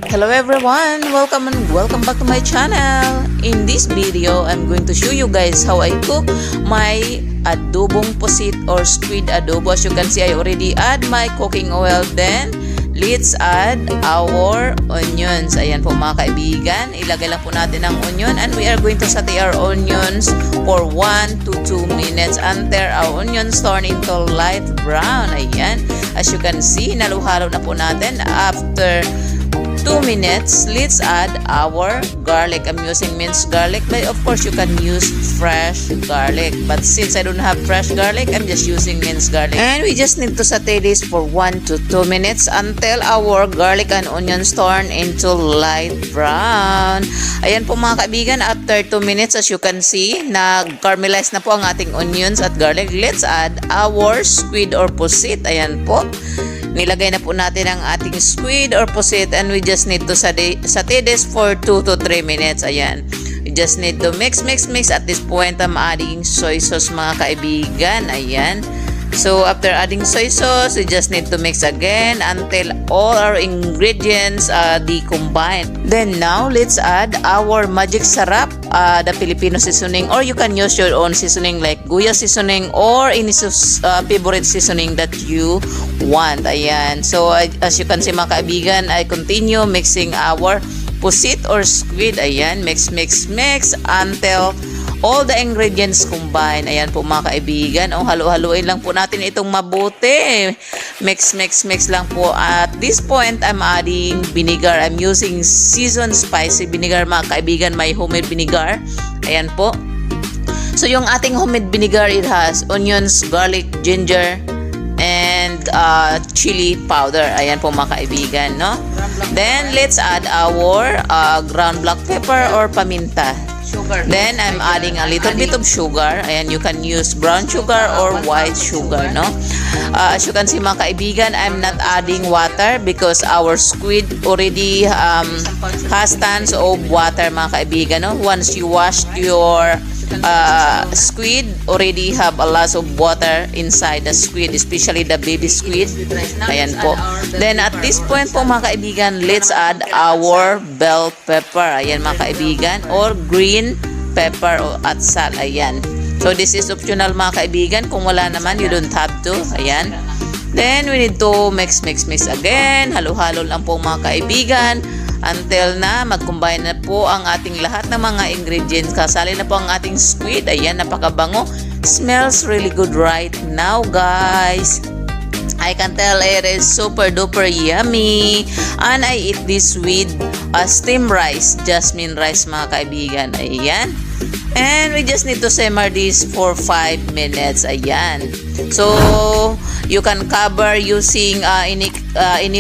Hello everyone! Welcome and welcome back to my channel. In this video, I'm going to show you guys how I cook my adobong pusit or squid adobo. As you can see, I already add my cooking oil. Then, let's add our onions. Ayan po mga kaibigan. Ilagay lang po natin ang onion and we are going to saute our onions for 1 to 2 minutes until our onions turn into light brown. Ayan. As you can see, naluhalo na po natin. After 2 minutes, let's add our garlic. I'm using minced garlic, but of course you can use fresh garlic. But since I don't have fresh garlic, I'm just using minced garlic. And we just need to saute this for 1 to 2 minutes until our garlic and onions turn into light brown. Ayan po mga kaibigan, after 2 minutes, as you can see, nag-caramelize na po ang ating onions at garlic. Let's add our squid or pusit. Ayan po. Nilagay na po natin ang ating squid or pusit and we just need to saute this for 2 to 3 minutes. Ayan. We just need to mix. At this point, I'm adding soy sauce mga kaibigan. Ayan. So, after adding soy sauce, we just need to mix again until all our ingredients combine. Then now, let's add our magic sarap, the Filipino seasoning, or you can use your own seasoning like Guya seasoning or any favorite seasoning that you want. Ayan. So, as you can see mga kaibigan, I continue mixing our pusit or squid. Ayan. Mix until all the ingredients combine. Ayan po mga kaibigan. Halo-haloin lang po natin itong mabuti. Mix lang po. At this point, I'm adding vinegar. I'm using seasoned spicy vinegar mga kaibigan. My homemade vinegar. Ayan po. So yung ating homemade vinegar, it has onions, garlic, ginger, and chili powder. Ayan po mga kaibigan, no? Then, let's add our ground black pepper or paminta. Sugar. Then, I'm adding a little bit of sugar. Ayan, you can use brown sugar or white sugar, no? As you can see mga kaibigan, I'm not adding water because our squid already has tons of water mga kaibigan, no? Once you wash your squid, already have a lot of water inside the squid, especially the baby squid. Ayan po. Then at this point po mga kaibigan, let's add our bell pepper. Ayan mga kaibigan, or green pepper at salt. Ayan. So this is optional mga kaibigan. Kung wala naman, you don't have to. Ayan. Then we need to mix again. Halo-halo lang po mga kaibigan until na mag-combine na po ang ating lahat ng mga ingredients. Kasali na po ang ating squid. Ayan, napakabango. Smells really good right now, guys. I can tell it is super duper yummy. And I eat this with steamed rice, jasmine rice mga kaibigan. Ayan. And we just need to simmer this for 5 minutes. Ayan. So, you can cover using any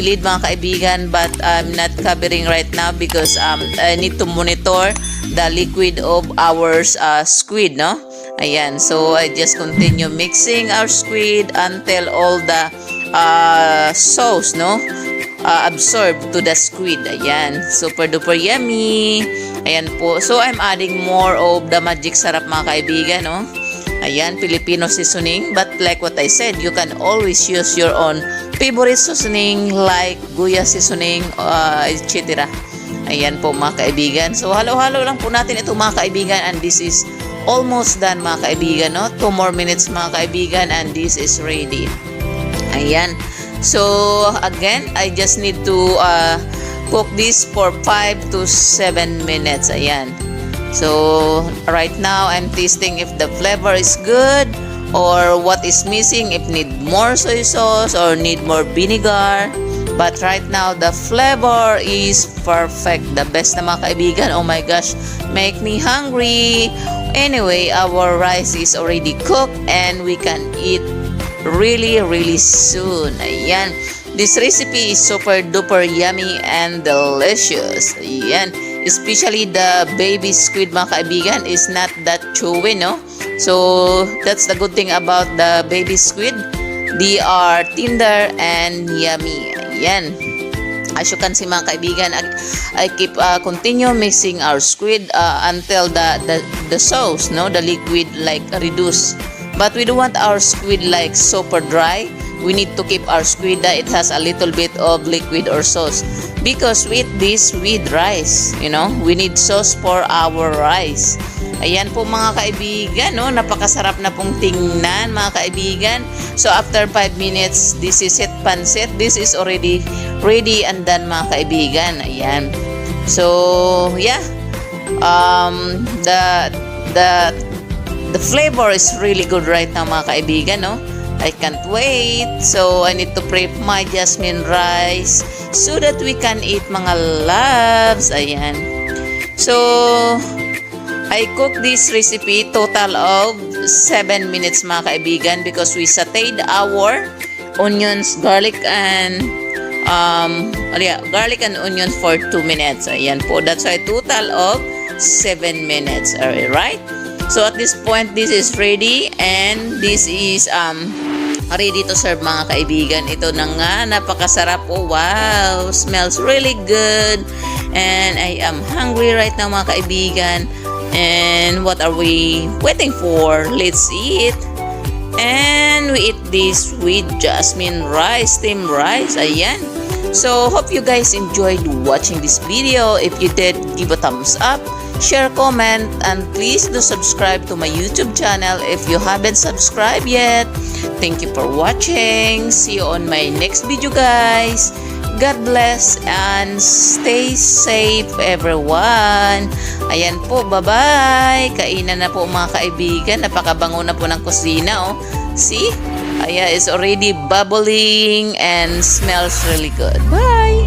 lid mga kaibigan, but I'm not covering right now because I need to monitor the liquid of our squid, no? Ayan. So, I just continue mixing our squid until all the sauce, no? Absorb to the squid. Ayan. Super duper yummy. Ayan po. So, I'm adding more of the magic sarap mga kaibigan, no? Ayan, Filipino seasoning. But like what I said, you can always use your own favorite seasoning like Guya seasoning, etc. Ayan po mga kaibigan. So, halo-halo lang po natin ito mga kaibigan. And this is almost done mga kaibigan, no? 2 more minutes mga kaibigan and this is ready. Ayan. So, again, I just need to cook this for 5 to 7 minutes. Ayan. So, right now, I'm tasting if the flavor is good or what is missing, if need more soy sauce or need more vinegar. But right now, the flavor is perfect. The best na mga kaibigan. Oh my gosh, make me hungry. Anyway, our rice is already cooked and we can eat really soon. Ayan. This recipe is super duper yummy and delicious. Ayan. Especially the baby squid mga kaibigan is not that chewy, no? So, that's the good thing about the baby squid. They are tender and yummy. Ayan. As you can see mga kaibigan, I keep continue mixing our squid until the sauce, no? The liquid like reduce. But we don't want our squid like super dry. we need to keep our squid that it has a little bit of liquid or sauce. Because with this with rice, you know, we need sauce for our rice. Ayan po mga kaibigan, no? Napakasarap na pong tingnan mga kaibigan. So after 5 minutes, this is it pancit. This is already ready and done mga kaibigan. Ayan. So yeah, the flavor is really good right now mga kaibigan, no? I can't wait. So I need to prep my jasmine rice so that we can eat mga loves. Ayan. So I cooked this recipe total of 7 minutes mga kaibigan because we sauteed our onions, garlic and onion for 2 minutes. Ayan po. That's why total of 7 minutes. Alright? So at this point, this is ready and this is ready to serve mga kaibigan. Ito na nga, napakasarap. Oh, wow! Smells really good. And I am hungry right now mga kaibigan. And what are we waiting for? Let's eat. And we eat this with jasmine rice, steamed rice. Ayan. So, hope you guys enjoyed watching this video. If you did, give a thumbs up, share, comment, and please do subscribe to my YouTube channel if you haven't subscribed yet. Thank you for watching. See you on my next video, guys. God bless and stay safe everyone. Ayan po, bye-bye. Kainan na po mga kaibigan. Napakabango na po ng kusina, oh. See? Ayan, it's already bubbling and smells really good. Bye!